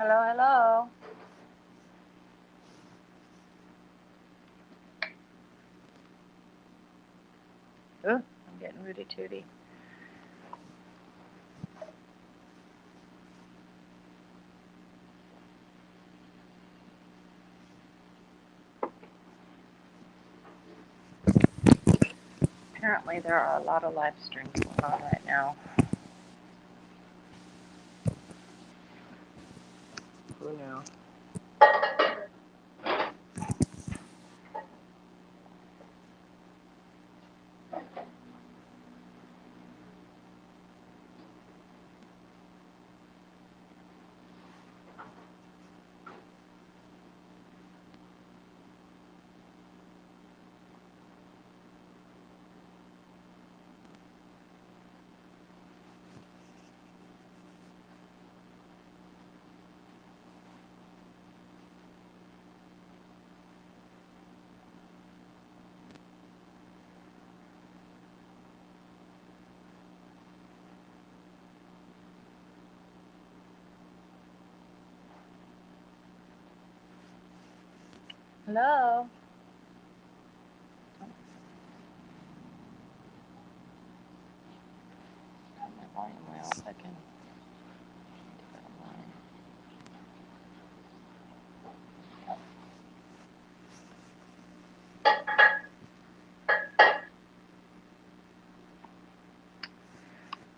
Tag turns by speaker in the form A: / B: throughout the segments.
A: Hello, hello. Ooh, I'm getting rooty tooty. Apparently there are a lot of live streams going on right now. Who knew? Hello. Turn my volume way off. I can do that online.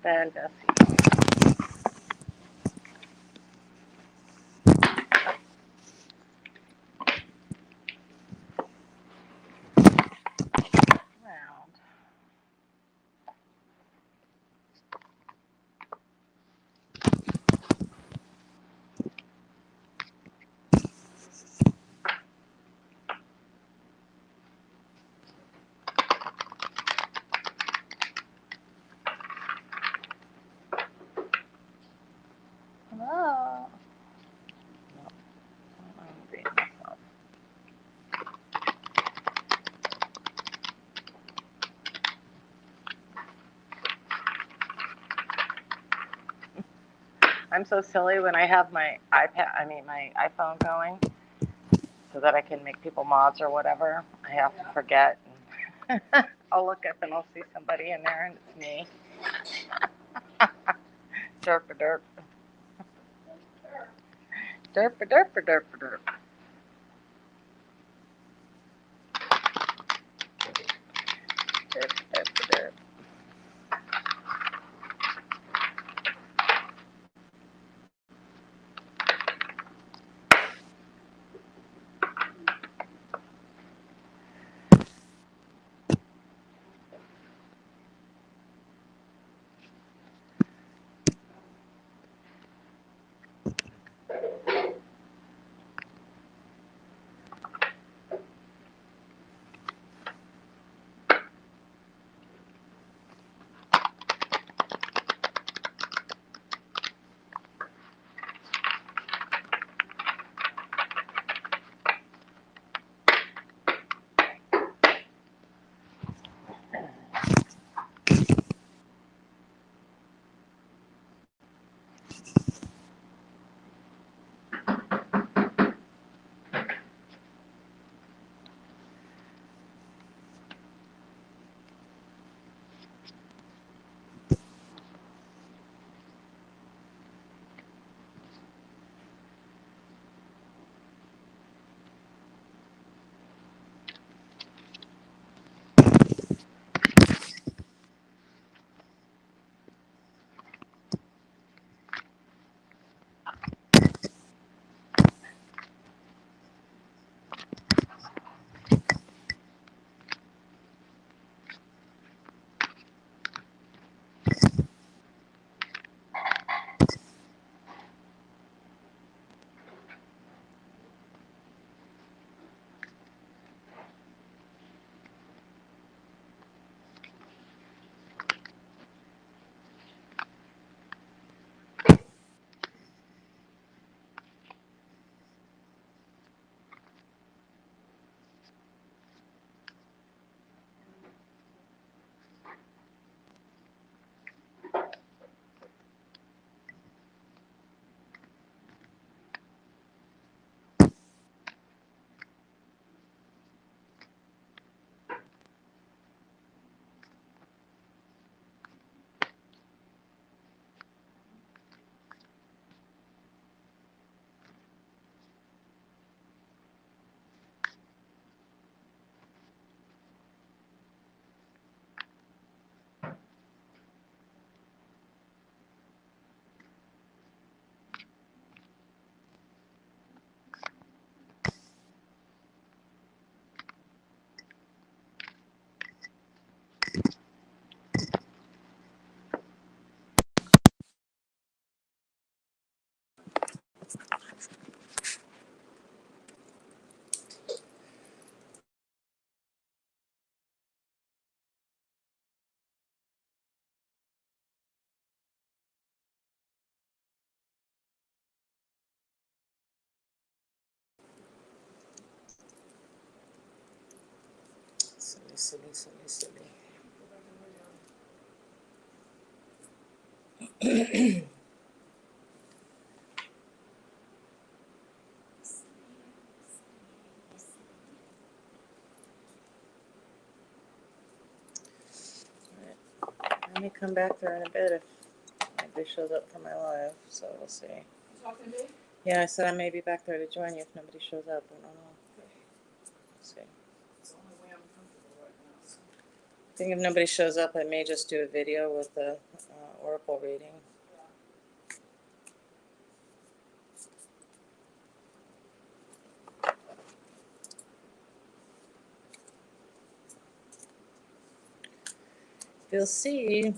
A: Bad Bessie. Round. Hello. No, I'm being myself. I'm so silly when I have my my iPhone going so that I can make people mods or whatever. I have to forget. And I'll look up and I'll see somebody in there and it's me. Derp a derp. Derp a derp a derp a derp. Derp a derp a derp. silly. Let me come back there in a bit if nobody shows up for my live, so we'll see. You talking to me? Yeah, I said I may be back there to join you if nobody shows up. I don't know. We'll see. It's the only way I'm comfortable right now. So. I think if nobody shows up, I may just do a video with the oracle reading. We'll see.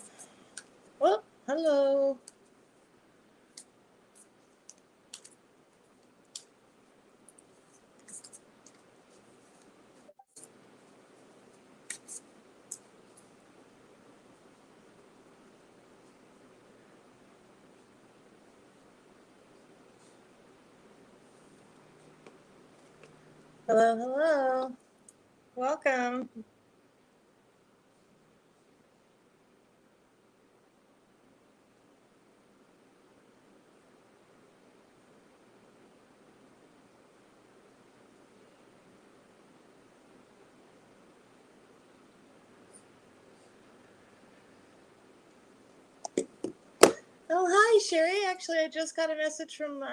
A: Oh, hello. Hello. Welcome. Oh, hi, Sherry. Actually, I just got a message from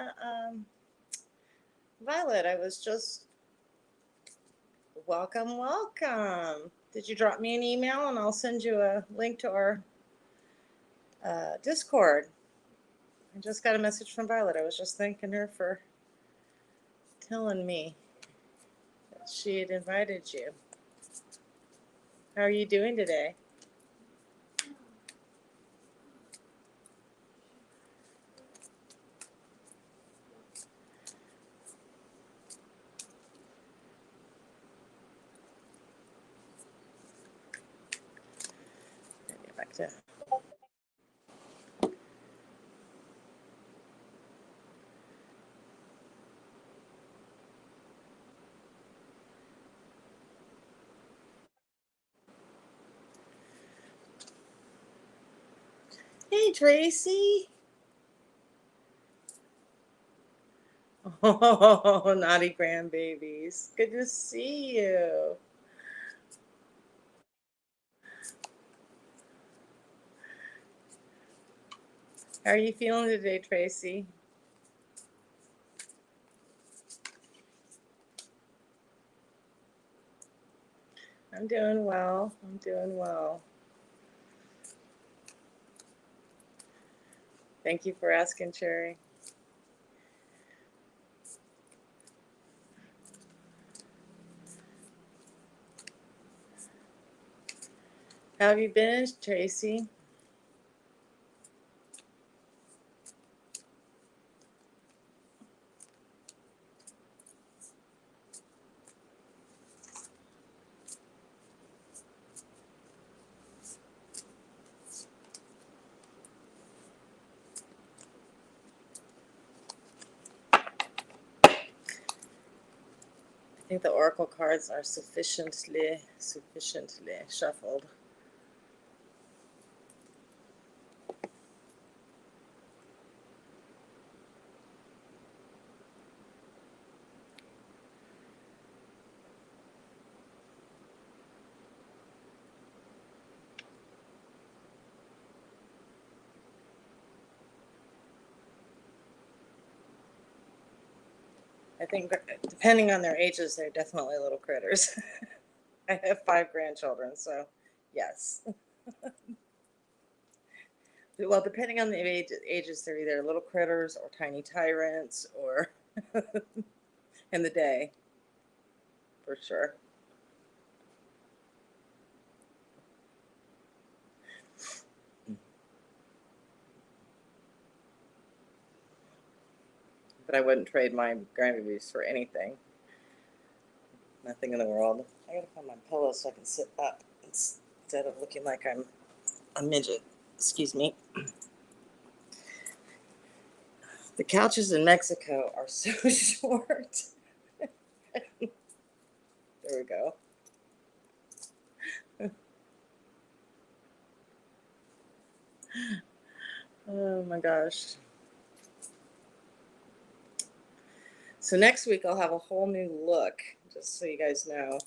A: Violet. I was just, welcome. Did you drop me an email and I'll send you a link to our Discord? I just got a message from Violet. I was just thanking her for telling me that she had invited you. How are you doing today? Get back to. Hey, Tracy. Oh, naughty grandbabies. Good to see you. How are you feeling today, Tracy? I'm doing well. Thank you for asking, Cherry. How have you been, Tracy? I think the oracle cards are sufficiently shuffled. I think depending on their ages, they're definitely little critters. I have 5 grandchildren, so yes. Well, depending on the ages, they're either little critters or tiny tyrants or in the day, for sure. But I wouldn't trade my grandbabies for anything. Nothing in the world. I gotta find my pillow so I can sit up instead of looking like I'm a midget. Excuse me. The couches in Mexico are so short. There we go. Oh my gosh. So next week I'll have a whole new look, just so you guys know.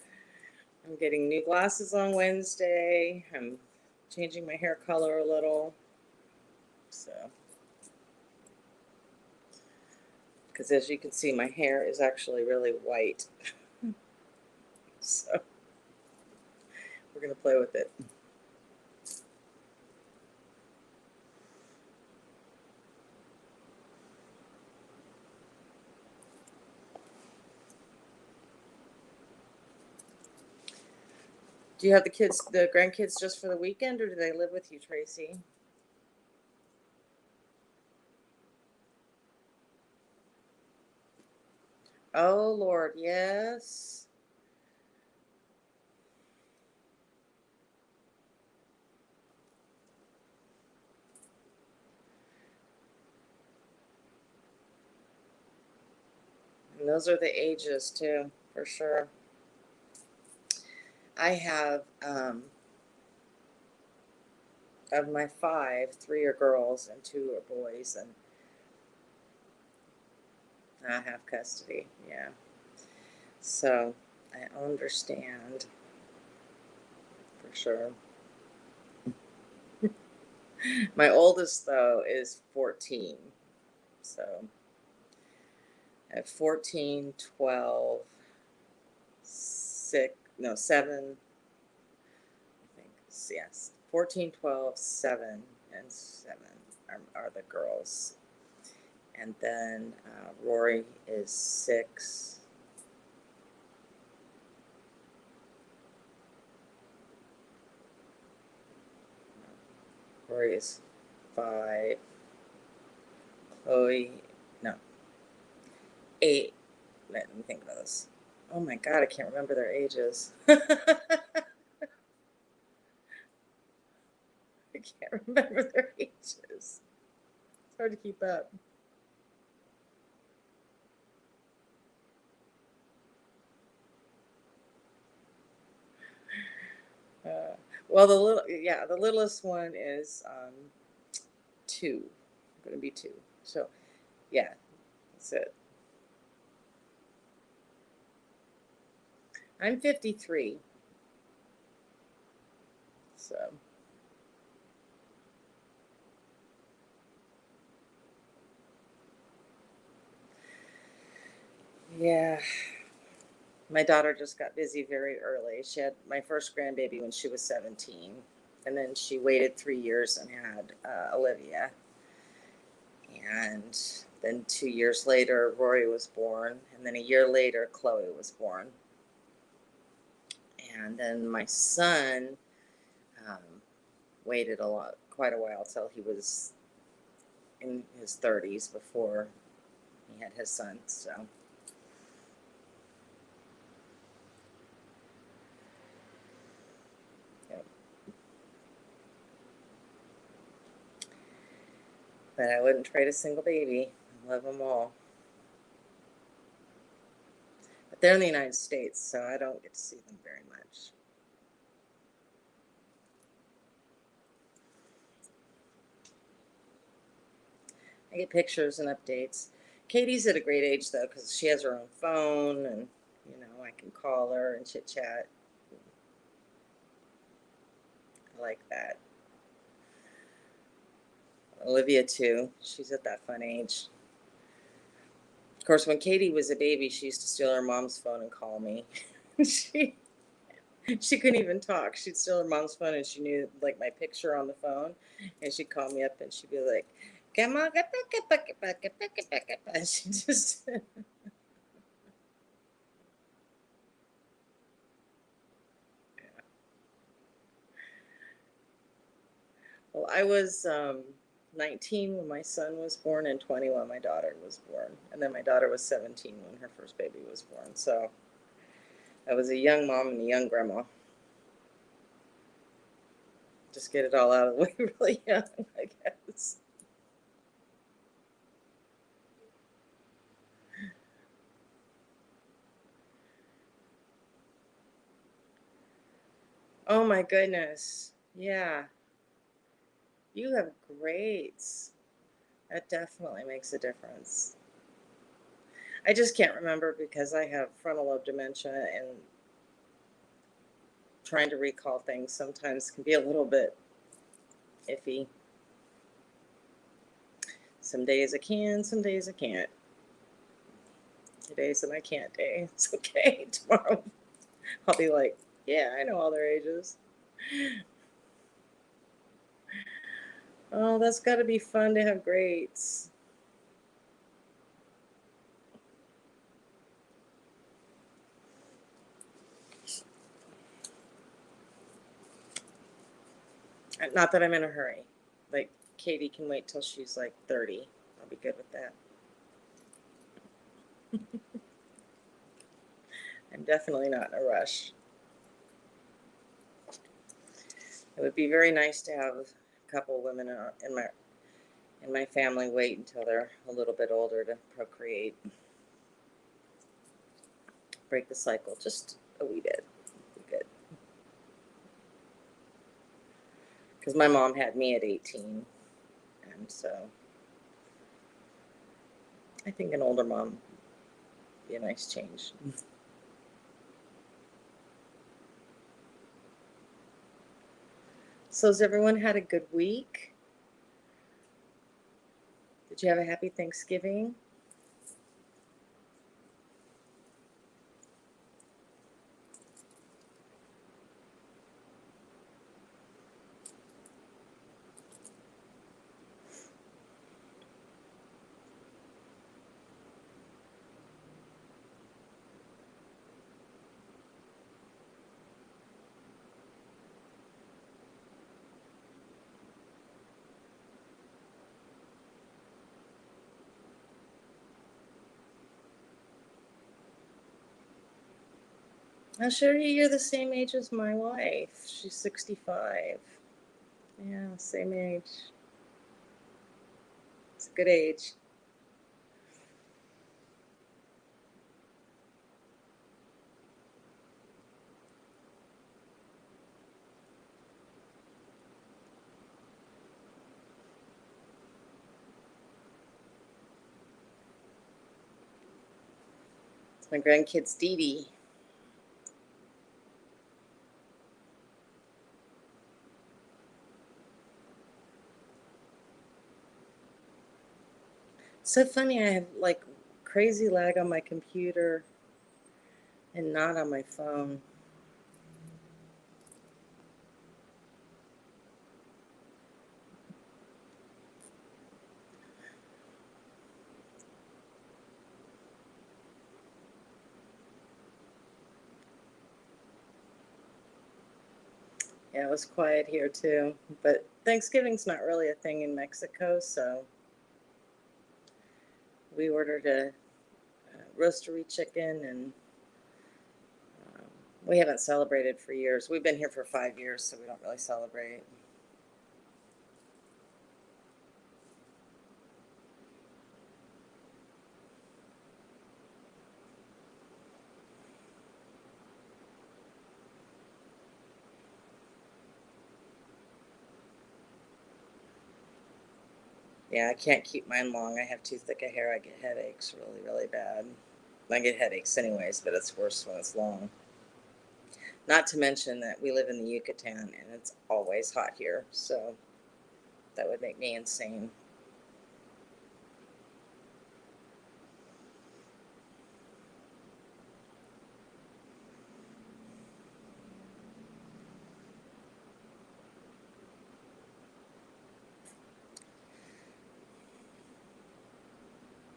A: I'm getting new glasses on Wednesday. I'm changing my hair color a little. So, because as you can see, my hair is actually really white. So we're going to play with it. Do you have the grandkids just for the weekend, or do they live with you, Tracy? Oh, Lord, yes. And those are the ages, too, for sure. I have, of my 5, 3 are girls and 2 are boys, and I have custody, yeah. So I understand for sure. My oldest, though, is 14. So I have 14, 12, 6, no, 7, I think, yes, 14, 12, 7, and 7 are the girls. And then Rory is 6. Rory is 5. Chloe, no, 8. Let me think about this. Oh my God, I can't remember their ages. I can't remember their ages. It's hard to keep up. Well, the littlest one is 2. Going to be 2. So, yeah, that's it. I'm 53. So, yeah. My daughter just got busy very early. She had my first grandbaby when she was 17. And then she waited 3 years and had Olivia. And then 2 years later, Rory was born. And then a year later, Chloe was born. And then my son um, waited quite a while till he was in his 30s before he had his son. So, yeah. But I wouldn't trade a single baby. I love them all. But they're in the United States, so I don't get to see them very much. I get pictures and updates. Katie's at a great age, though, because she has her own phone, and I can call her and chit chat. I like that. Olivia too. She's at that fun age. Of course, when Katie was a baby, she used to steal her mom's phone and call me. she she couldn't even talk. She'd steal her mom's phone, and she knew like my picture on the phone, and she'd call me up and she'd be like, "Come on, get back," and she just. Well, I was 19 when my son was born and 20 when my daughter was born. And then my daughter was 17 when her first baby was born. So I was a young mom and a young grandma. Just get it all out of the way really young, I guess. Oh my goodness. Yeah. You have grades. That definitely makes a difference. I just can't remember because I have frontal lobe dementia, and trying to recall things sometimes can be a little bit iffy. Some days I can, some days I can't. Today's an I can't day. It's okay. Tomorrow I'll be like, yeah, I know all their ages. Oh, that's got to be fun to have grades. Not that I'm in a hurry. Like, Katie can wait till she's like 30. I'll be good with that. I'm definitely not in a rush. It would be very nice to have a couple women in my family wait until they're a little bit older to procreate. Break the cycle just a wee bit. Be good. Because my mom had me at 18, and so I think an older mom would be a nice change. So has everyone had a good week? Did you have a happy Thanksgiving? I'll show you you're the same age as my wife. She's 65. Yeah, same age. It's a good age. It's my grandkid's Dee Dee. So funny, I have like crazy lag on my computer and not on my phone. Yeah, it was quiet here too. But Thanksgiving's not really a thing in Mexico, so we ordered a roastery chicken, and um, we haven't celebrated for years. We've been here for 5 years, so we don't really celebrate. Yeah, I can't keep mine long. I have too thick a hair. I get headaches really, really bad. I get headaches anyways, but it's worse when it's long. Not to mention that we live in the Yucatan and it's always hot here, so that would make me insane.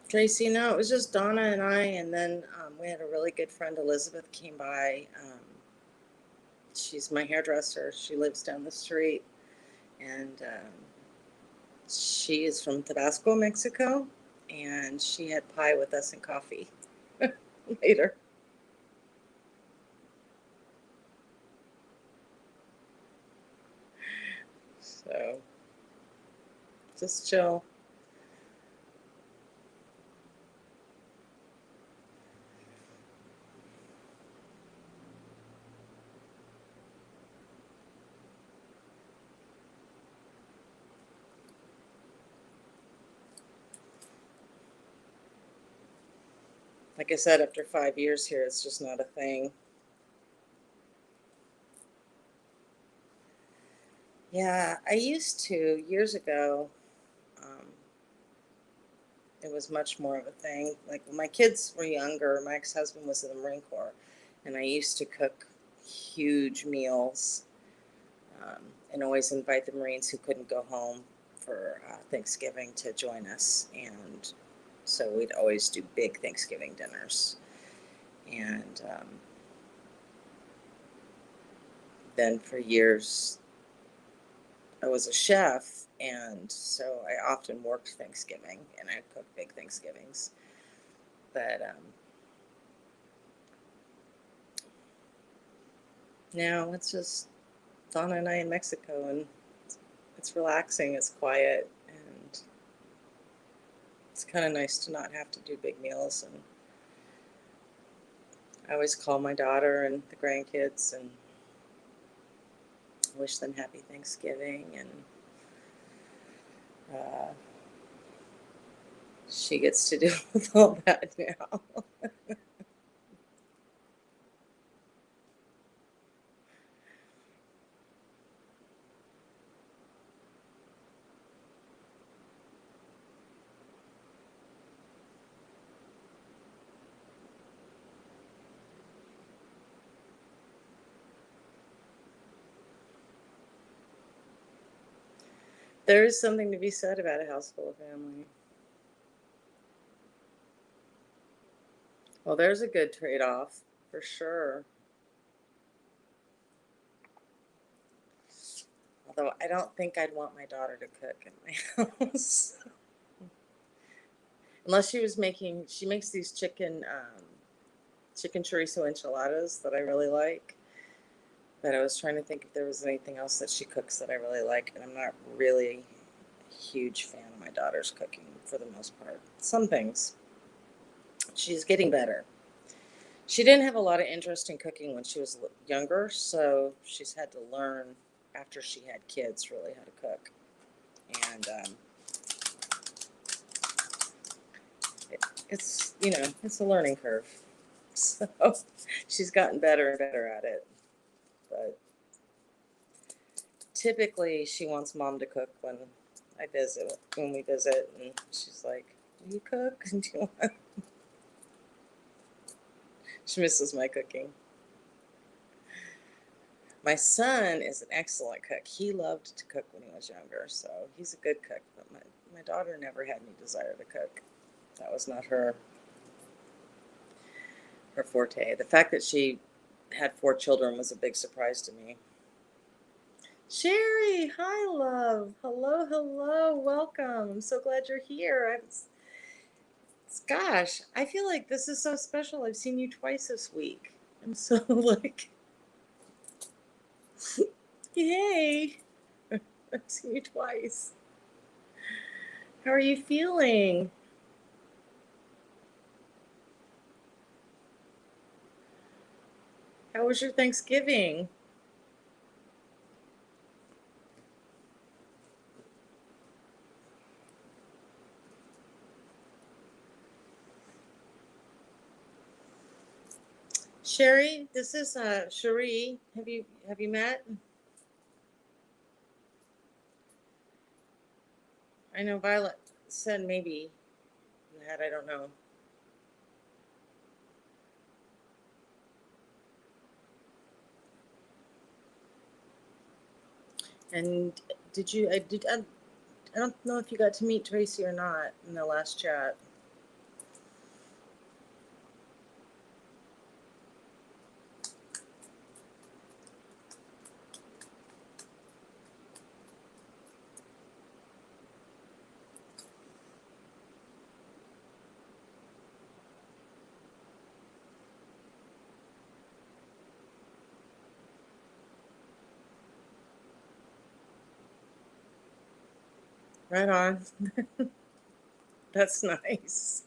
A: Tracy, no, it was just Donna and I, and then we had a really good friend, Elizabeth, came by. She's my hairdresser. She lives down the street, and she is from Tabasco, Mexico, and she had pie with us and coffee later. So just chill. Like I said, after 5 years here, it's just not a thing. Yeah, I used to years ago. Um, it was much more of a thing. Like when my kids were younger, my ex-husband was in the Marine Corps, and I used to cook huge meals and always invite the Marines who couldn't go home for Thanksgiving to join us. And so we'd always do big Thanksgiving dinners. And then for years, I was a chef, and so I often worked Thanksgiving, and I cooked big Thanksgivings. But now it's just Donna and I in Mexico, and it's relaxing, it's quiet, and it's kind of nice to not have to do big meals. And I always call my daughter and the grandkids and wish them happy Thanksgiving, and she gets to do with all that now. There is something to be said about a house full of family. Well, there's a good trade-off for sure. Although I don't think I'd want my daughter to cook in my house. Unless she makes these chicken chorizo enchiladas that I really like. But I was trying to think if there was anything else that she cooks that I really like, and I'm not really a huge fan of my daughter's cooking for the most part. Some things. She's getting better. She didn't have a lot of interest in cooking when she was younger, so she's had to learn after she had kids really how to cook. And it's, it's a learning curve. So she's gotten better and better at it. But typically she wants mom to cook when we visit, and she's like, "Will you cook? Do you want?" She misses my cooking. My son is an excellent cook. He loved to cook when he was younger, so he's a good cook. But my daughter never had any desire to cook. That was not her forte. The fact that she had 4 children was a big surprise to me. Sherry, hi, love. Hello, hello. Welcome. I'm so glad you're here. Gosh, I feel like this is so special. I've seen you twice this week. I'm so like, yay. I've seen you twice. How are you feeling? How was your Thanksgiving? Sherry, this is Cherie. Have you met? I know Violet said maybe you had, I don't know. And I don't know if you got to meet Tracy or not in the last chat. Right on. That's nice.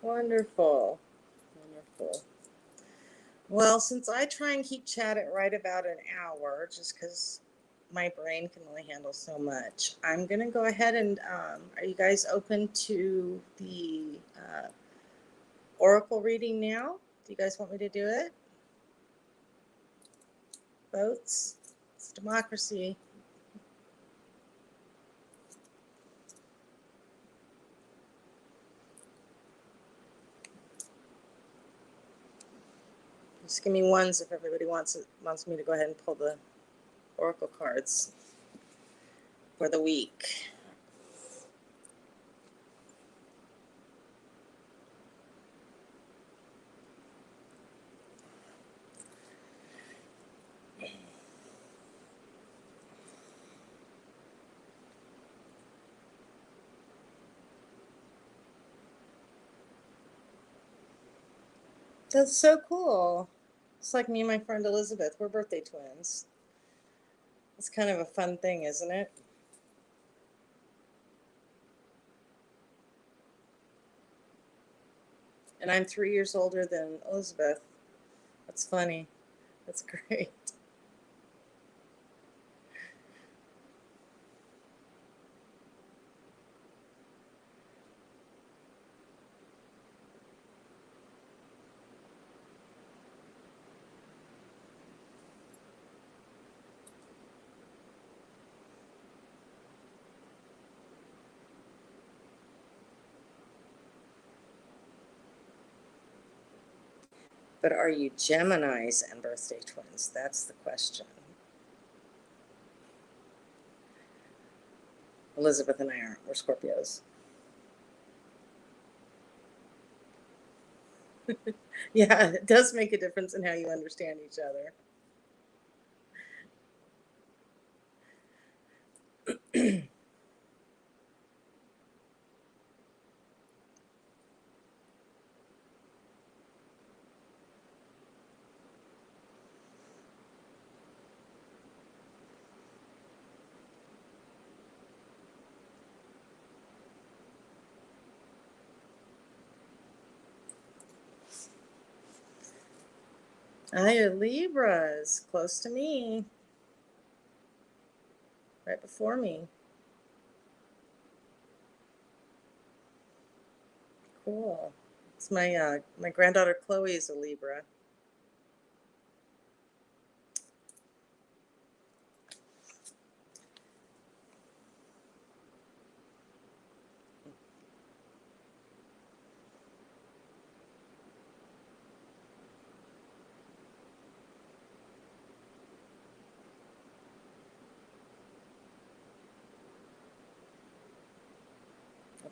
A: Wonderful. Wonderful. Well, since I try and keep chat at right about an hour, just because my brain can only handle so much, I'm going to go ahead and, are you guys open to the Oracle reading now? Do you guys want me to do it? Votes? It's democracy. Just give me ones if everybody wants me to go ahead and pull the Oracle cards for the week. That's so cool. It's like me and my friend Elizabeth. We're birthday twins. It's kind of a fun thing, isn't it? And I'm 3 years older than Elizabeth. That's funny. That's great. But are you Geminis and birthday twins? That's the question. Elizabeth and I aren't. We're Scorpios. Yeah, it does make a difference in how you understand each other. I are Libras, close to me, right before me. Cool. It's my granddaughter Chloe is a Libra.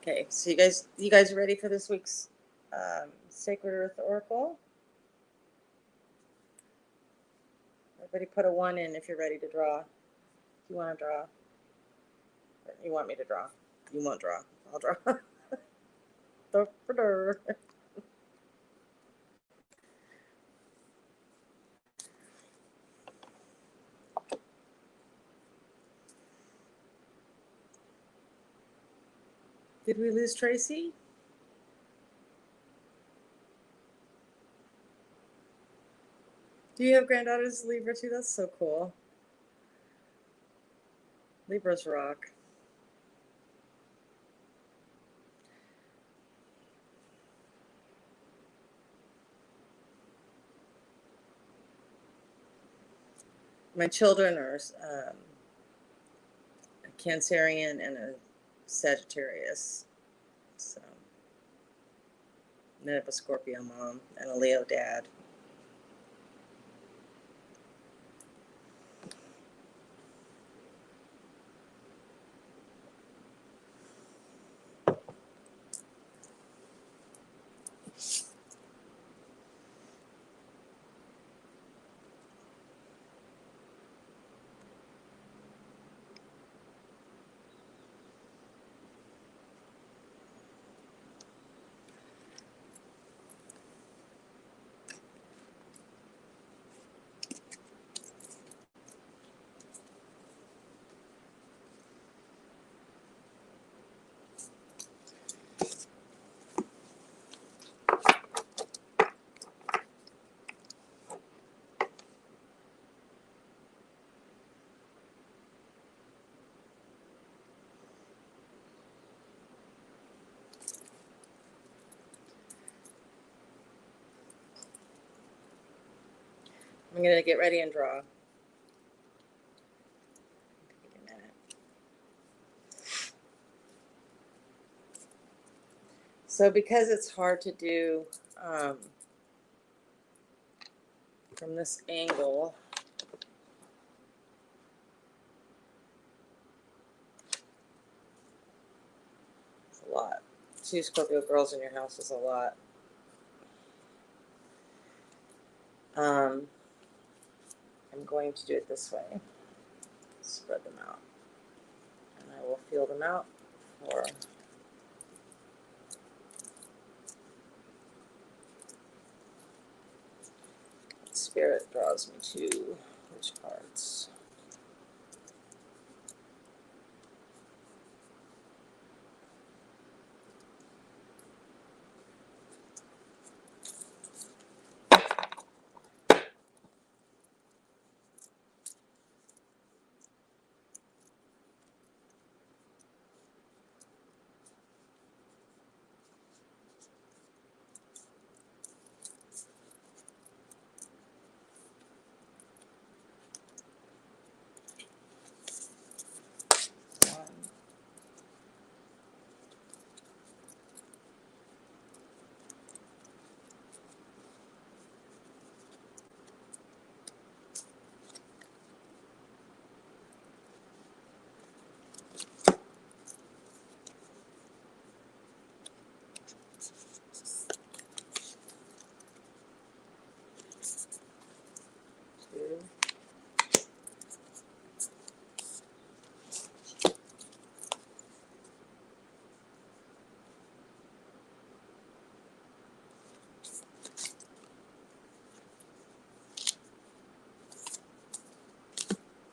A: Okay, so you guys are ready for this week's Sacred Earth Oracle? Everybody put a 1 in if you're ready to draw. If you want to draw. You want me to draw. You won't draw. I'll draw. Did we lose Tracy? Do you have granddaughters Libra too? That's so cool. Libras rock. My children are a Cancerian and a Sagittarius. So, and then I have a Scorpio mom and a Leo dad. I'm going to get ready and draw. Give me a minute. So because it's hard to do from this angle, it's a lot. 2 Scorpio girls in your house is a lot. I'm going to do it this way. Spread them out. And I will feel them out for Spirit draws me to which cards. One, 2,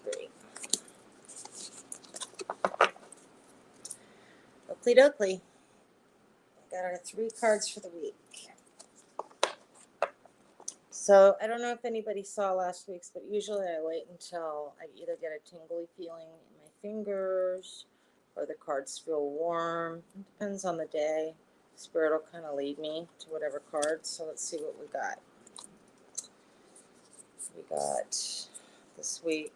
A: 3. Oakley dokley. Got our 3 cards for the week. So I don't know if anybody saw last week's, but usually I wait until I either get a tingly feeling in my fingers or the cards feel warm. It depends on the day. Spirit will kind of lead me to whatever cards. So let's see what we got. We got this week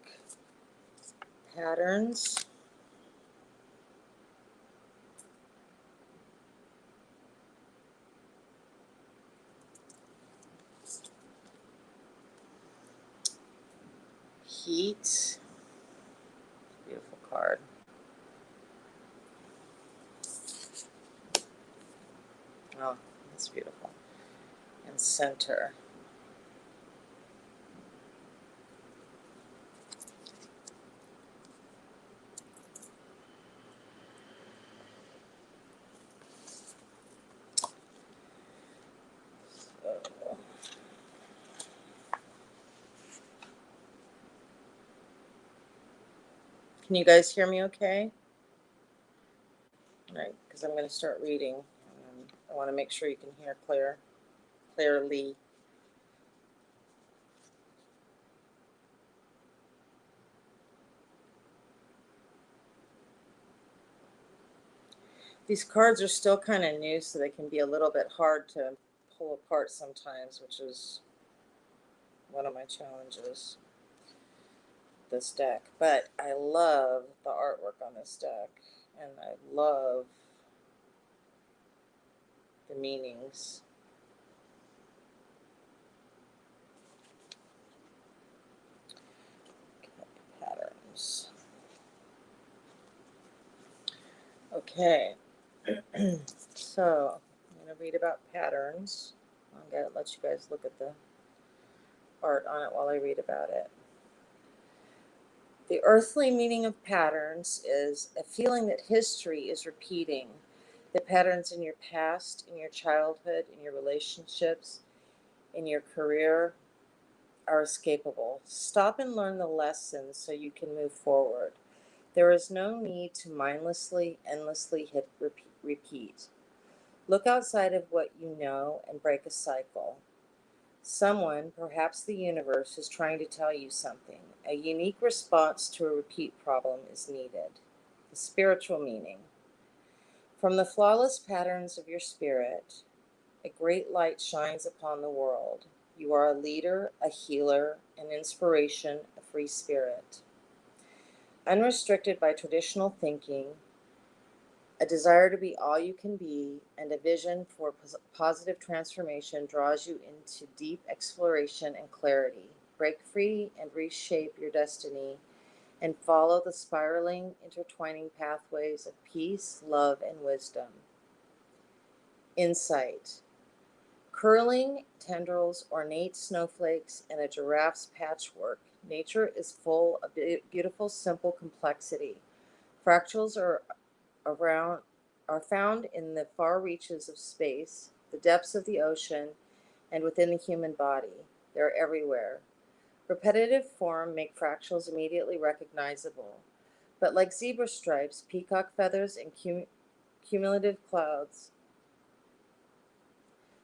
A: patterns. Heat. Beautiful card. Oh, that's beautiful. And center. So, can you guys hear me okay? All right, because I'm going to start reading. I want to make sure you can hear clearly. These cards are still kind of new, so they can be a little bit hard to pull apart sometimes, which is one of my challenges. This deck, but I love the artwork on this deck, and I love the meanings. Okay, patterns. Okay, so I'm going to read about patterns. I'm going to let you guys look at the art on it while I read about it. The earthly meaning of patterns is a feeling that history is repeating. The patterns in your past, in your childhood, in your relationships, in your career are escapable. Stop and learn the lessons so you can move forward. There is no need to mindlessly, endlessly hit repeat. Look outside of what you know and break a cycle. Someone, perhaps the universe, is trying to tell you something. A unique response to a repeat problem is needed. The spiritual meaning. From the flawless patterns of your spirit, a great light shines upon the world. You are a leader, a healer, an inspiration, a free spirit. Unrestricted by traditional thinking, a desire to be all you can be, and a vision for positive transformation draws you into deep exploration and clarity. Break free and reshape your destiny and follow the spiraling, intertwining pathways of peace, love, and wisdom. Insight. Curling tendrils, ornate snowflakes, and a giraffe's patchwork, nature is full of beautiful, simple complexity. Fractals around are found in the far reaches of space, the depths of the ocean, and within the human body. They're everywhere. Repetitive form make fractals immediately recognizable, but like zebra stripes, peacock feathers, and cumulative clouds,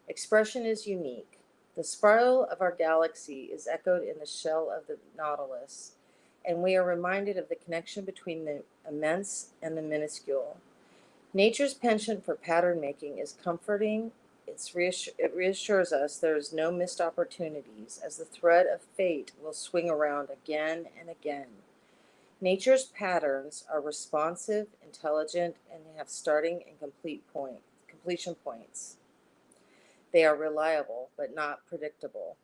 A: expression is unique. The spiral of our galaxy is echoed in the shell of the Nautilus, and we are reminded of the connection between the immense and the minuscule. Nature's penchant for pattern making is comforting. It reassures us there is no missed opportunities, as the thread of fate will swing around again and again. Nature's patterns are responsive, intelligent, and have starting and completion points. They are reliable, but not predictable.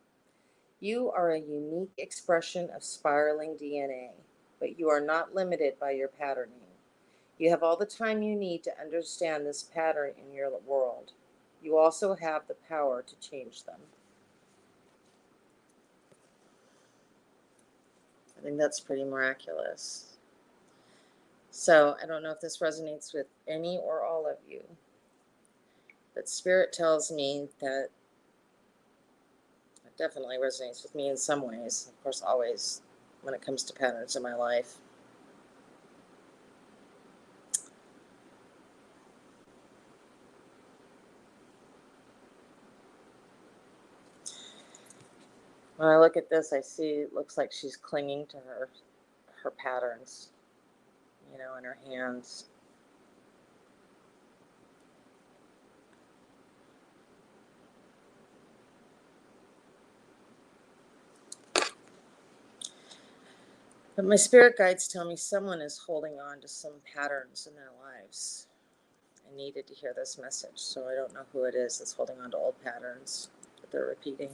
A: You are a unique expression of spiraling DNA, but you are not limited by your patterning. You have all the time you need to understand this pattern in your world. You also have the power to change them. I think that's pretty miraculous. So I don't know if this resonates with any or all of you, but Spirit tells me that it definitely resonates with me in some ways. Of course, always when it comes to patterns in my life. When I look at this, I see it looks like she's clinging to her patterns, in her hands. But my spirit guides tell me someone is holding on to some patterns in their lives. I needed to hear this message, so I don't know who it is that's holding on to old patterns that they're repeating.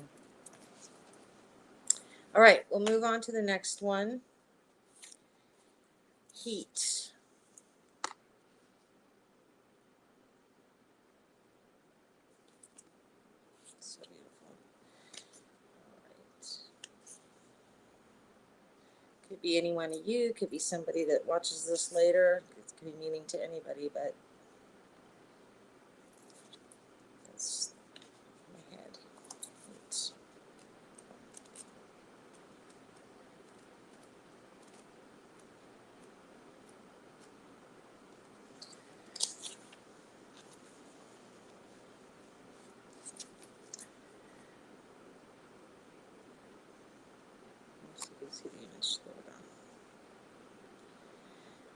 A: All right, we'll move on to the next one. Heat. So beautiful. All right. Could be any one of you, could be somebody that watches this later. It could be meaning to anybody, but that's my head. Heat.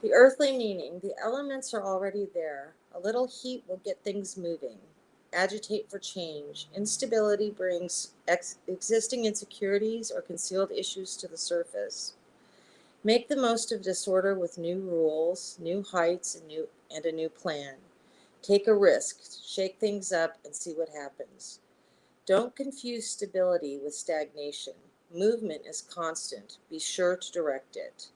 A: The earthly meaning, the elements are already there. A little heat will get things moving. Agitate for change. Instability brings existing insecurities or concealed issues to the surface. Make the most of disorder with new rules, new heights, and a new plan. Take a risk, shake things up, and see what happens. Don't confuse stability with stagnation. Movement is constant. Be sure to direct it.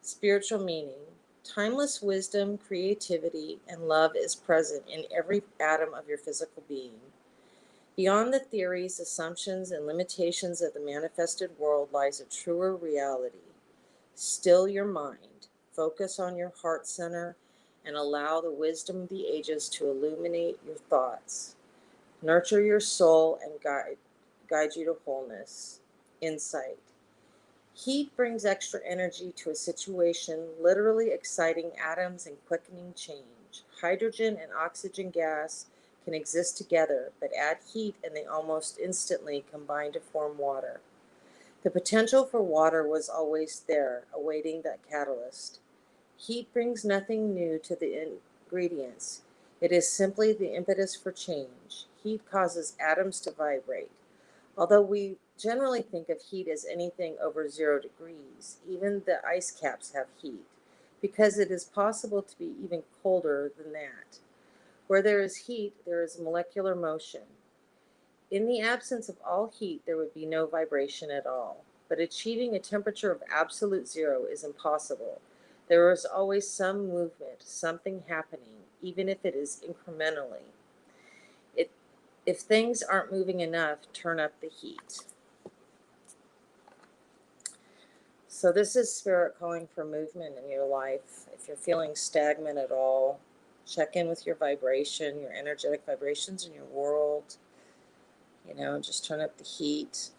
A: Spiritual meaning. Timeless wisdom, creativity, and love is present in every atom of your physical being. Beyond the theories, assumptions, and limitations of the manifested world lies a truer reality. Still your mind, focus on your heart center, and allow the wisdom of the ages to illuminate your thoughts. Nurture your soul and guide you to wholeness. Insight. Heat brings extra energy to a situation, literally exciting atoms and quickening change. Hydrogen and oxygen gas can exist together, but add heat and they almost instantly combine to form water. The potential for water was always there, awaiting that catalyst. Heat brings nothing new to the ingredients. It is simply the impetus for change. Heat causes atoms to vibrate.
B: Although we generally think of heat as anything over 0 degrees, even the ice caps have heat, because it is possible to be even colder than that. Where there is heat, there is molecular motion. In the absence of all heat, there would be no vibration at all. But achieving a temperature of absolute zero is impossible. There is always some movement, something happening, even if it is incrementally. It, if things aren't moving enough, turn up the heat. So this is Spirit calling for movement in your life. If you're feeling stagnant at all, check in with your vibration, your energetic vibrations in your world. Just turn up the heat.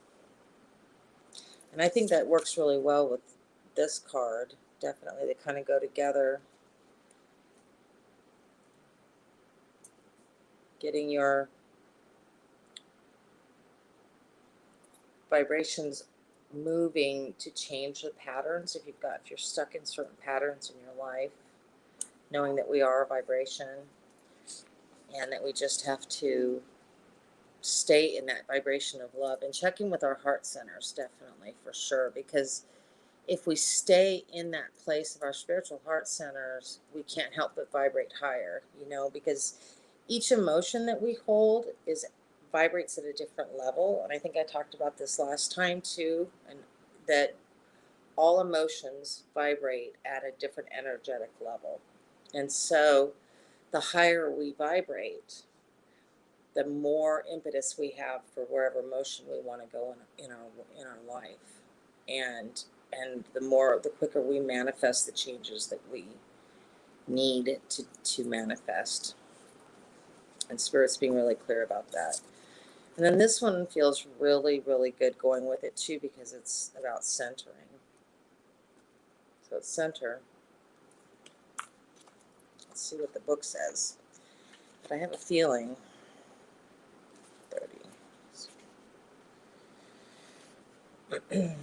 B: And I think that works really well with this card. Definitely, they kind of go together. Getting your vibrations moving to change the patterns. If you're stuck in certain patterns in your life, knowing that we are a vibration and that we just have to stay in that vibration of love, and checking with our heart centers, definitely, for sure, because if we stay in that place of our spiritual heart centers, we can't help but vibrate higher, because each emotion that we hold vibrates at a different level. And I think I talked about this last time too, and that all emotions vibrate at a different energetic level. And so the higher we vibrate, the more impetus we have for wherever emotion we want to go in our life, and the quicker we manifest the changes that we need to manifest. And Spirit's being really clear about that. And then this one feels really, really good going with it too, because it's about centering. So it's center. Let's see what the book says. But I have a feeling 30.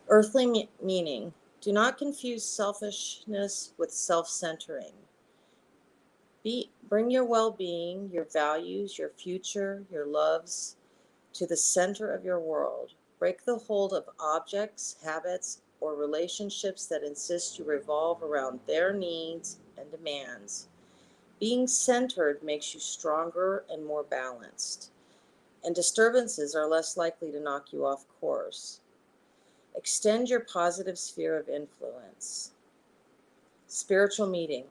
B: Earthly meaning. Do not confuse selfishness with self-centering. Bring your well-being, your values, your future, your loves to the center of your world. Break the hold of objects, habits, or relationships that insist you revolve around their needs and demands. Being centered makes you stronger and more balanced, and disturbances are less likely to knock you off course. Extend your positive sphere of influence. Spiritual meeting.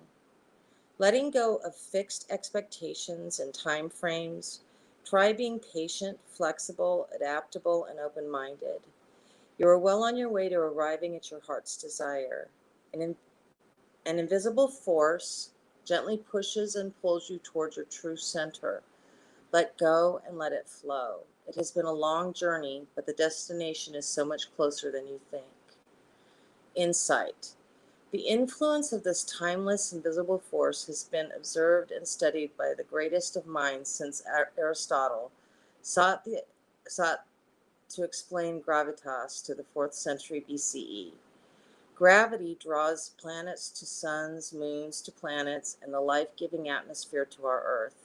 B: Letting go of fixed expectations and time frames. Try being patient, flexible, adaptable, and open-minded. You are well on your way to arriving at your heart's desire. An invisible force gently pushes and pulls you toward your true center. Let go and let it flow. It has been a long journey, but the destination is so much closer than you think. Insight. The influence of this timeless, invisible force has been observed and studied by the greatest of minds since Aristotle sought to explain gravitas to the 4th century BCE. Gravity draws planets to suns, moons to planets, and the life-giving atmosphere to our Earth.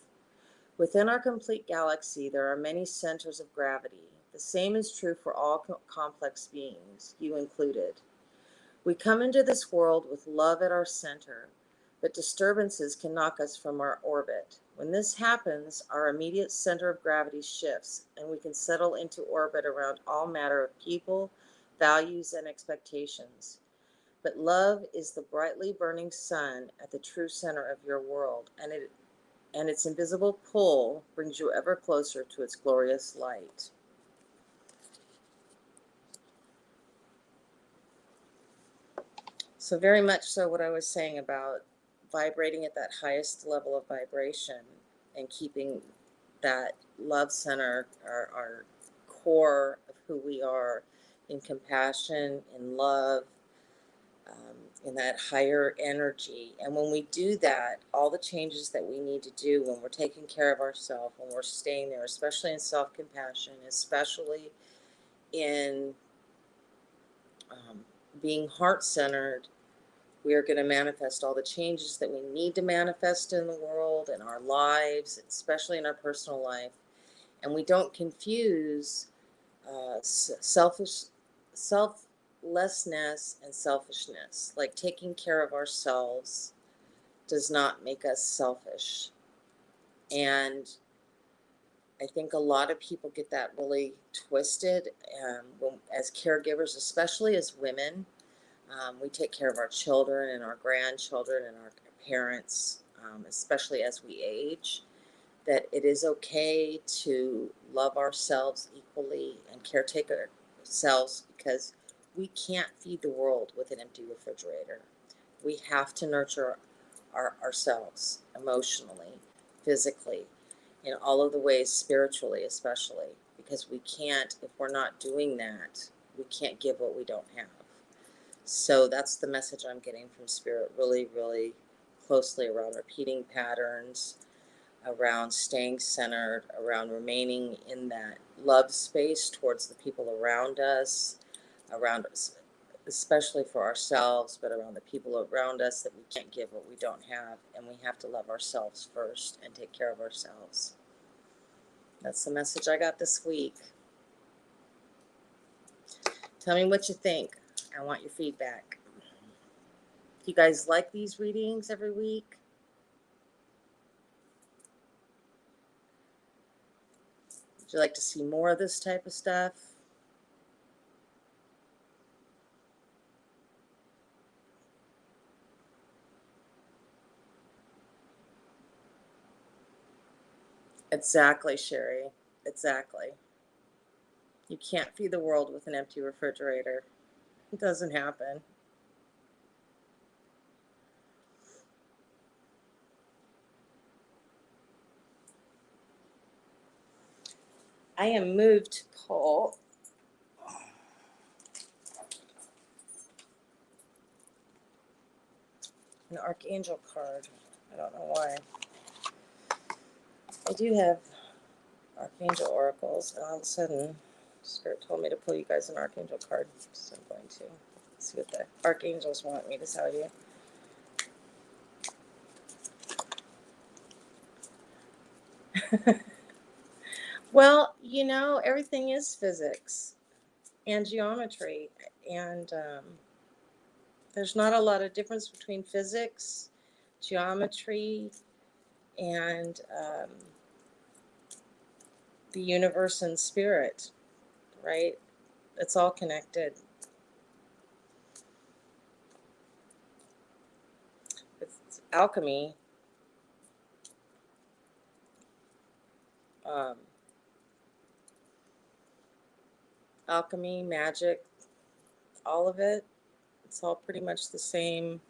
B: Within our complete galaxy, there are many centers of gravity. The same is true for all complex beings, you included. We come into this world with love at our center, but disturbances can knock us from our orbit. When this happens, our immediate center of gravity shifts, and we can settle into orbit around all matter of people, values, and expectations. But love is the brightly burning sun at the true center of your world, and its invisible pull brings you ever closer to its glorious light. So very much so what I was saying about vibrating at that highest level of vibration and keeping that love center, our core of who we are, in compassion, in love, in that higher energy. And when we do that, all the changes that we need to do when we're taking care of ourselves, when we're staying there, especially in self-compassion, especially in being heart-centered, We are going to manifest all the changes that we need to manifest in the world, in our lives, especially in our personal life. And we don't confuse selflessness and selfishness. Like, taking care of ourselves does not make us selfish. And I think a lot of people get that really twisted as caregivers, especially as women. We take care of our children and our grandchildren and our parents, especially as we age, that it is okay to love ourselves equally and caretake ourselves, because we can't feed the world with an empty refrigerator. We have to nurture ourselves emotionally, physically, in all of the ways, spiritually especially, because we can't, if we're not doing that, we can't give what we don't have. So that's the message I'm getting from Spirit, really, really closely, around repeating patterns, around staying centered, around remaining in that love space towards the people around us, especially for ourselves, but around the people around us, that we can't give what we don't have, and we have to love ourselves first and take care of ourselves. That's the message I got this week. Tell me what you think. I want your feedback. Do you guys like these readings every week? Would you like to see more of this type of stuff? Exactly, Sherry. Exactly. You can't feed the world with an empty refrigerator. It doesn't happen. I am moved to pull an Archangel card. I don't know why. I do have Archangel oracles, and all of a sudden, Spirit told me to pull you guys an Archangel card. So I'm going to see what the Archangels want me to tell you. Well, everything is physics and geometry, and there's not a lot of difference between physics, geometry, and the universe and spirit, right? It's all connected. It's alchemy. Alchemy, magic, all of it. It's all pretty much the same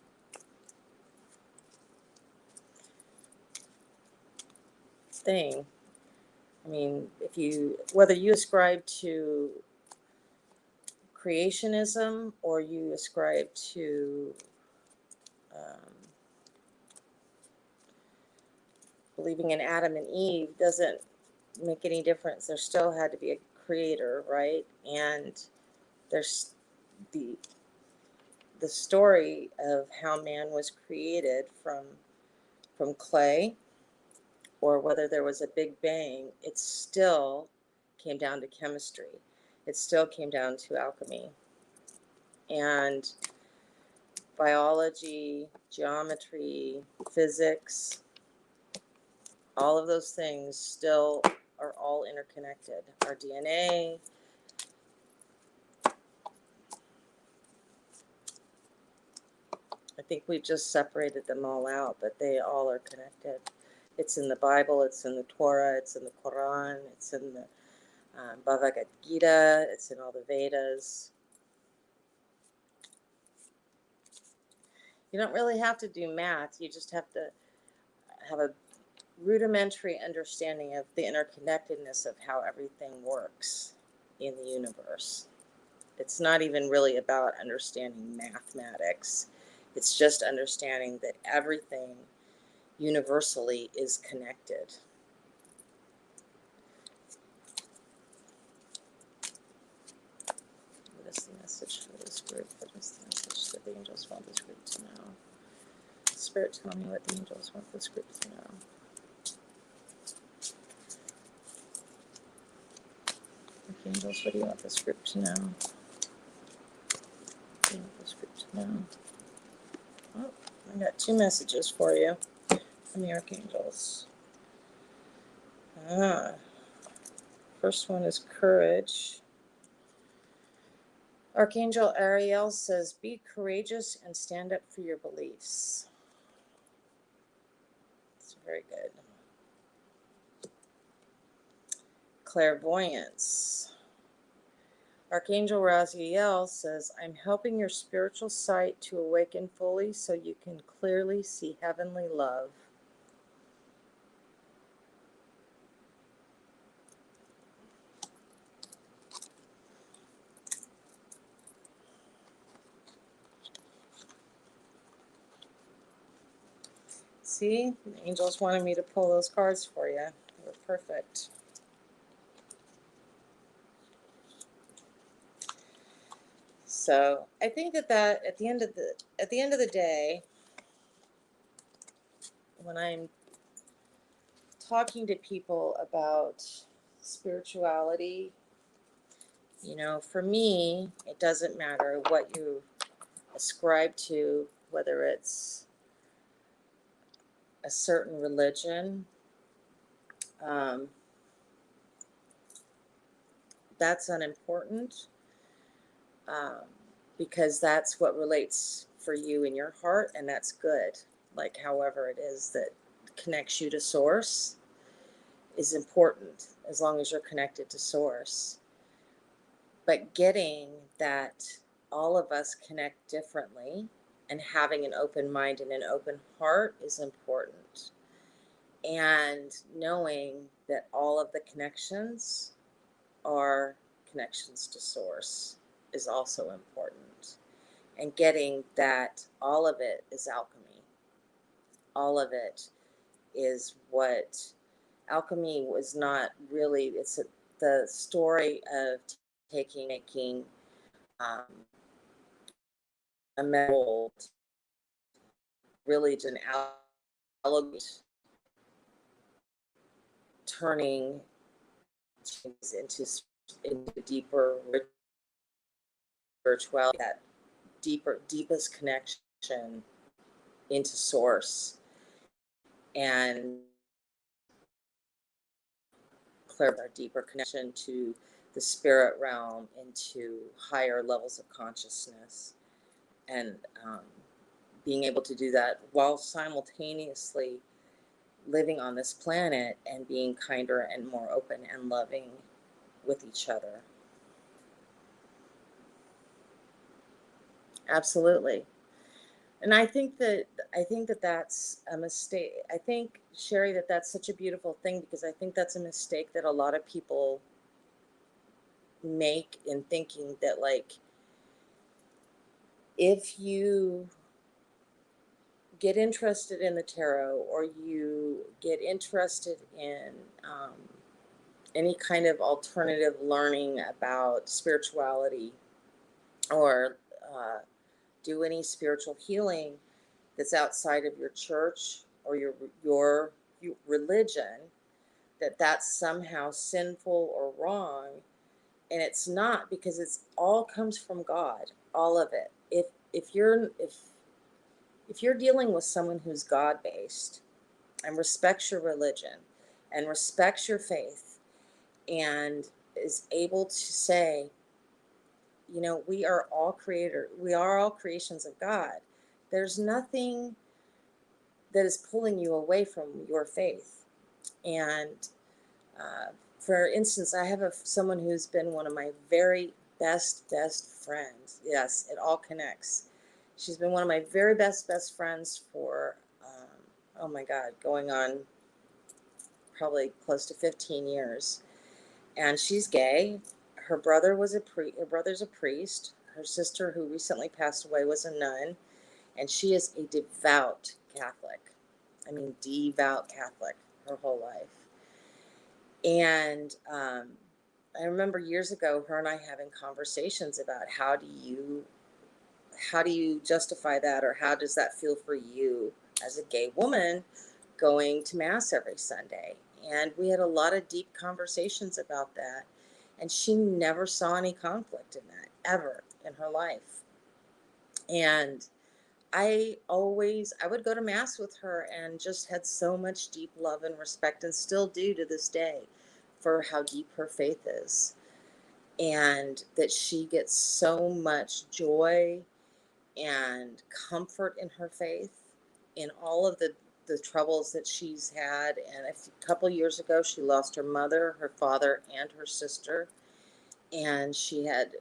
B: thing. I mean, whether you ascribe to creationism or you ascribe to believing in Adam and Eve, doesn't make any difference. There still had to be a creator, right? And there's the story of how man was created from clay, or whether there was a big bang. It still came down to chemistry. It still came down to alchemy. And biology, geometry, physics, all of those things still are all interconnected. Our DNA, I think we just separated them all out, but they all are connected. It's in the Bible, it's in the Torah, it's in the Quran, it's in the Bhagavad Gita, it's in all the Vedas. You don't really have to do math. You just have to have a rudimentary understanding of the interconnectedness of how everything works in the universe. It's not even really about understanding mathematics. It's just understanding that everything universally is connected. What is the message for this group? What is the message that the angels want this group to know? Spirit, tell me what the angels want this group to know. Angels, what do you want this group to know? What do you want this group to know? Oh, I got 2 messages for you from the archangels. First one is courage. Archangel Ariel says, be courageous and stand up for your beliefs. It's very good. Clairvoyance. Archangel Raziel says, I'm helping your spiritual sight to awaken fully so you can clearly see heavenly love. See, the angels wanted me to pull those cards for you. They were perfect. So I think that at the end of the day, when I'm talking to people about spirituality, for me, it doesn't matter what you ascribe to, whether it's a certain religion. That's unimportant, because that's what relates for you in your heart, and that's good. Like, however it is that connects you to source is important, as long as you're connected to source. But getting that all of us connect differently and having an open mind and an open heart is important. And knowing that all of the connections are connections to source is also important. And getting that all of it is alchemy. All of it is what alchemy was not really. It's the story of making a metal really an alloy, turning into deeper spirituality, that deepest connection into source, and clear our deeper connection to the spirit realm, into higher levels of consciousness, and being able to do that while simultaneously living on this planet and being kinder and more open and loving with each other. Absolutely. And I think that that's a mistake. I think, Sherry, that that's such a beautiful thing, because I think that's a mistake that a lot of people make in thinking that, like, if you get interested in the tarot, or you get interested in any kind of alternative learning about spirituality, or do any spiritual healing that's outside of your church or your religion, that's somehow sinful or wrong. And it's not, because it's all comes from God, all of it. If you're dealing with someone who's God-based and respects your religion and respects your faith, and is able to say, we are all creations of God. There's nothing that is pulling you away from your faith. And for instance, I have someone who's been one of my very best friends. Yes, it all connects. She's been one of my very best friends for, oh my God, going on probably close to 15 years. And she's gay. Her brother's a priest. Her sister, who recently passed away, was a nun. And she is a devout Catholic. I mean, devout Catholic her whole life. And I remember years ago, her and I having conversations about how do you justify that, or how does that feel for you as a gay woman going to mass every Sunday? And we had a lot of deep conversations about that. And she never saw any conflict in that ever in her life. And I would go to mass with her and just had so much deep love and respect, and still do to this day, for how deep her faith is. And that she gets so much joy and comfort in her faith, in all of the troubles that she's had. And a couple years ago, she lost her mother, her father, and her sister. And she had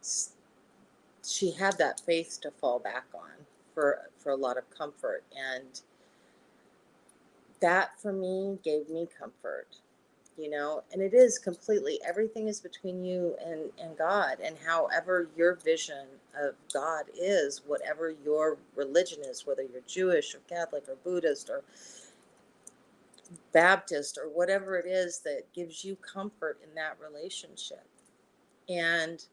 B: that faith to fall back on for a lot of comfort. And that for me gave me comfort, and it is completely, everything is between you and God, and however your vision of God is, whatever your religion is, whether you're Jewish or Catholic or Buddhist or Baptist or whatever it is that gives you comfort in that relationship. And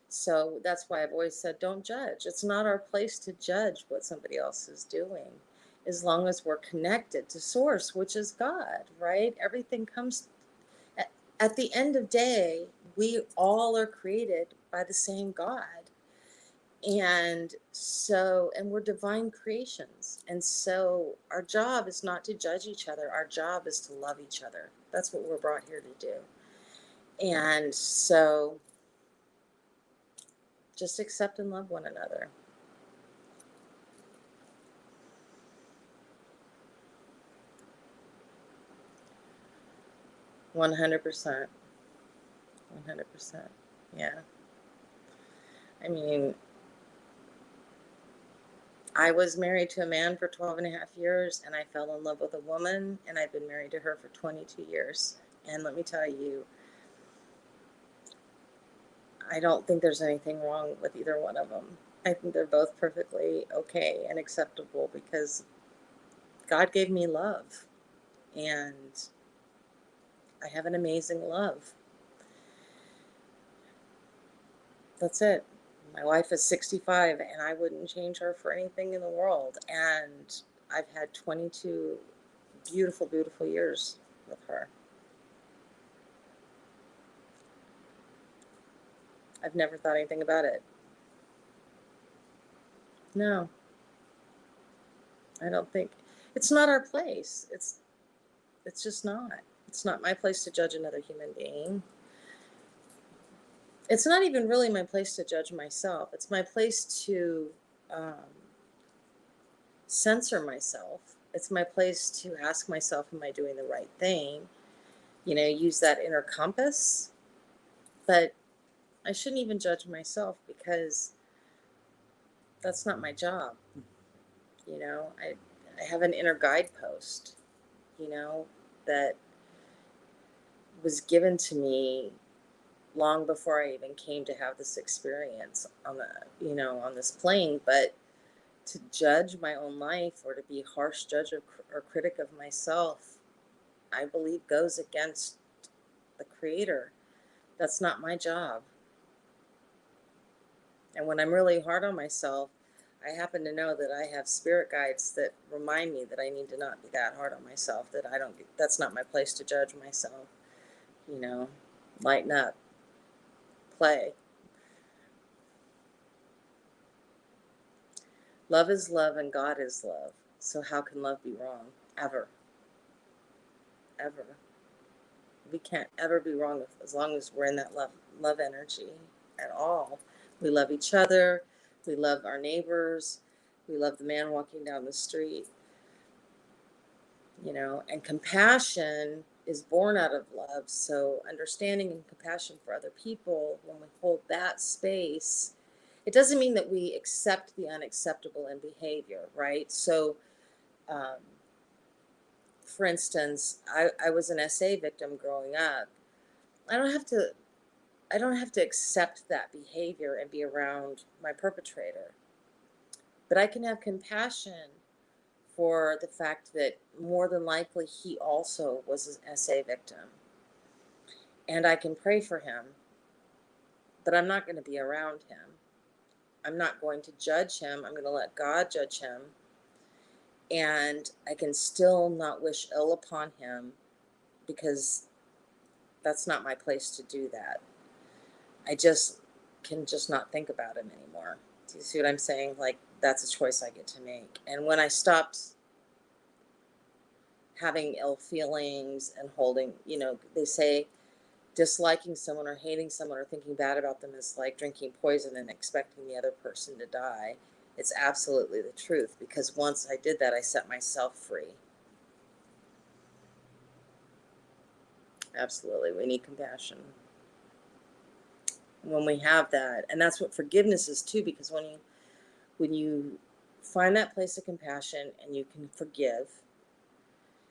B: so that's why I've always said, don't judge. It's not our place to judge what somebody else is doing, as long as we're connected to source, which is God, right? Everything comes at the end of day, we all are created by the same God. And we're divine creations. And so our job is not to judge each other. Our job is to love each other. That's what we're brought here to do. And so just accept and love one another. One 100%. 100%. Yeah. I mean, I was married to a man for 12 and a half years, and I fell in love with a woman, and I've been married to her for 22 years. And let me tell you, I don't think there's anything wrong with either one of them. I think they're both perfectly okay and acceptable, because God gave me love, and I have an amazing love. That's it. My wife is 65, and I wouldn't change her for anything in the world. And I've had 22 beautiful, beautiful years with her. I've never thought anything about it. No, I don't think. It's not our place. It's just not. It's not my place to judge another human being. It's not even really my place to judge myself. It's my place to censor myself. It's my place to ask myself, am I doing the right thing? Use that inner compass. But I shouldn't even judge myself, because that's not my job. I have an inner guidepost, that was given to me long before I even came to have this experience on this plane. But to judge my own life, or to be a harsh judge or critic of myself, I believe goes against the Creator. That's not my job. And when I'm really hard on myself, I happen to know that I have spirit guides that remind me that I need to not be that hard on myself, that's not my place to judge myself. Lighten up, play. Love is love, and God is love. So how can love be wrong? Ever. Ever. We can't ever be wrong as long as we're in that love energy at all. We love each other. We love our neighbors. We love the man walking down the street. And compassion is born out of love. So understanding and compassion for other people, when we hold that space, it doesn't mean that we accept the unacceptable in behavior, right? So, for instance, I was an SA victim growing up. I don't have to accept that behavior and be around my perpetrator, but I can have compassion for the fact that more than likely he also was an SA victim. and I can pray for him, but I'm not going to be around him. I'm not going to judge him. I'm going to let God judge him. And I can still not wish ill upon him, because that's not my place to do that. I just can just not think about him anymore. Do you see what I'm saying? Like, that's a choice I get to make. And when I stopped having ill feelings and holding, they say disliking someone or hating someone or thinking bad about them is like drinking poison and expecting the other person to die. It's absolutely the truth, because once I did that, I set myself free. Absolutely. We need compassion. When we have that, and that's what forgiveness is too, because when you find that place of compassion and you can forgive,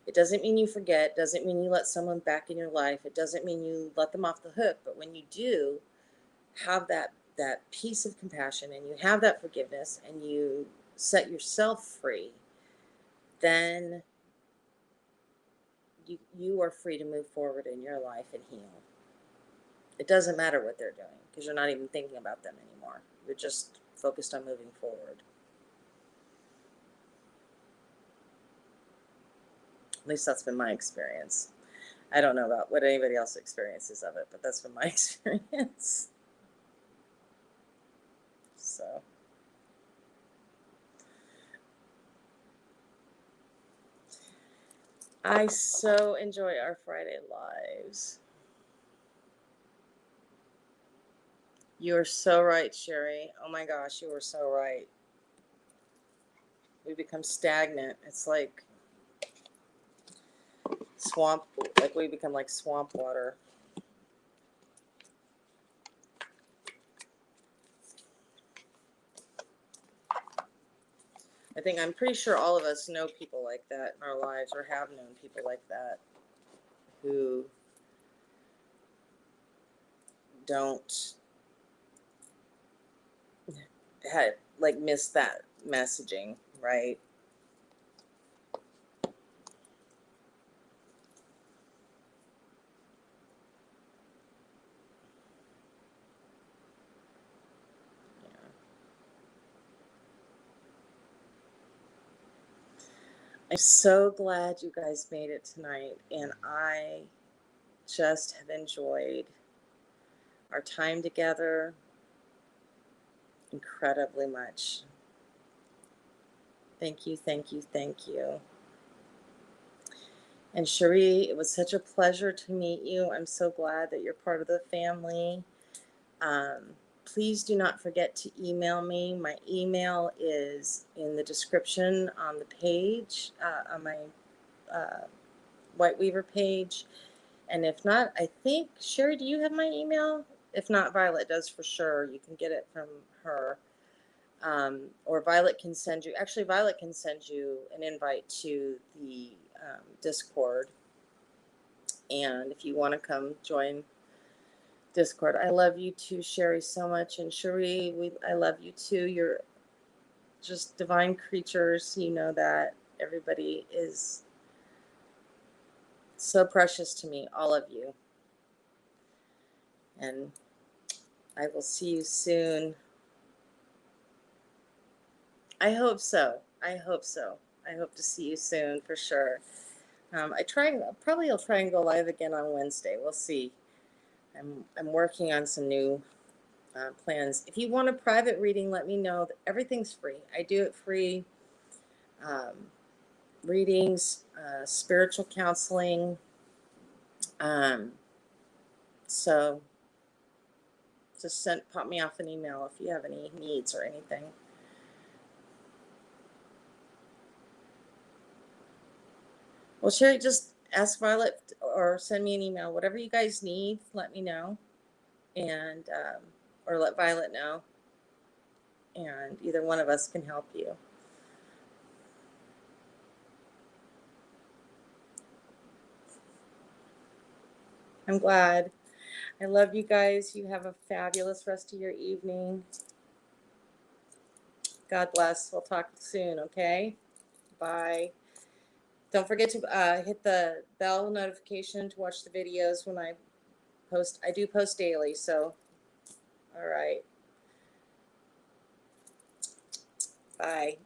B: it doesn't mean you forget, doesn't mean you let someone back in your life, it doesn't mean you let them off the hook, but when you do have that piece of compassion and you have that forgiveness and you set yourself free, then you are free to move forward in your life and heal. It doesn't matter what they're doing, because you're not even thinking about them anymore. You're just focused on moving forward. At least that's been my experience. I don't know about what anybody else's experiences of it, but that's been my experience. So I so enjoy our Friday lives. You're so right, Sherry. Oh my gosh, you were so right. We become stagnant. It's like swamp, like we become like swamp water. I'm pretty sure all of us know people like that in our lives, or have known people like that, who don't miss that messaging, right? Yeah. I'm so glad you guys made it tonight, and I just have enjoyed our time together incredibly much. Thank you, thank you, thank you. And Cherie, it was such a pleasure to meet you. I'm so glad that you're part of the family. Please do not forget to email me. My email is in the description on the page, on my Whiteweaver page. And if not, I think, Sherry, do you have my email? If not, Violet does for sure. You can get it from her. Or Violet can send you, actually Violet can send you an invite to the Discord. And if you want to come join Discord, I love you too, Sherry, so much. And Cherie, I love you too. You're just divine creatures. You know that. Everybody is so precious to me, all of you. And I will see you soon. I hope so. I hope so. I hope to see you soon for sure. I'll try and go live again on Wednesday. We'll see. I'm working on some new plans. If you want a private reading, let me know. Everything's free. I do it free. Readings, spiritual counseling. So just pop me off an email if you have any needs or anything. Well, Sherry, just ask Violet or send me an email. Whatever you guys need, let me know. And or let Violet know. And either one of us can help you. I'm glad. I love you guys. You have a fabulous rest of your evening. God bless. We'll talk soon, okay? Bye. Don't forget to hit the bell notification to watch the videos when I I do post daily, so all right. Bye.